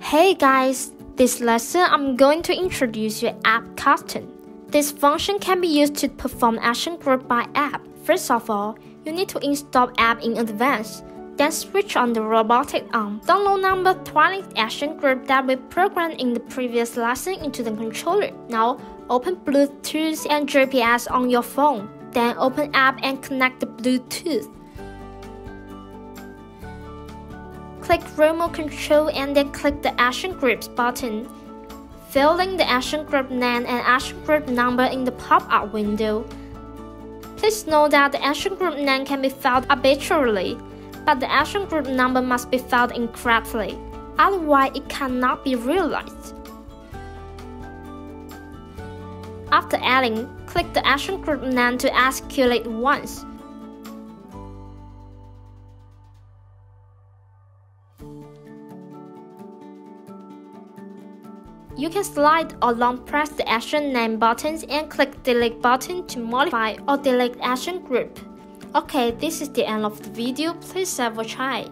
Hey guys, this lesson I'm going to introduce you App Custom. This function can be used to perform action group by app. First of all, you need to install app in advance, then switch on the robotic arm. Download number 20 action group that we programmed in the previous lesson into the controller. Now open Bluetooth and GPS on your phone. Then open app and connect the Bluetooth. Click Remote Control and then click the Action Groups button. Fill in the action group name and action group number in the pop-up window. Please note that the action group name can be filled arbitrarily, but the action group number must be filled incorrectly. Otherwise, it cannot be realized. After adding, click the action group name to execute once. You can slide or long press the action name buttons and click delete button to modify or delete action group. Okay, this is the end of the video. Please have a try.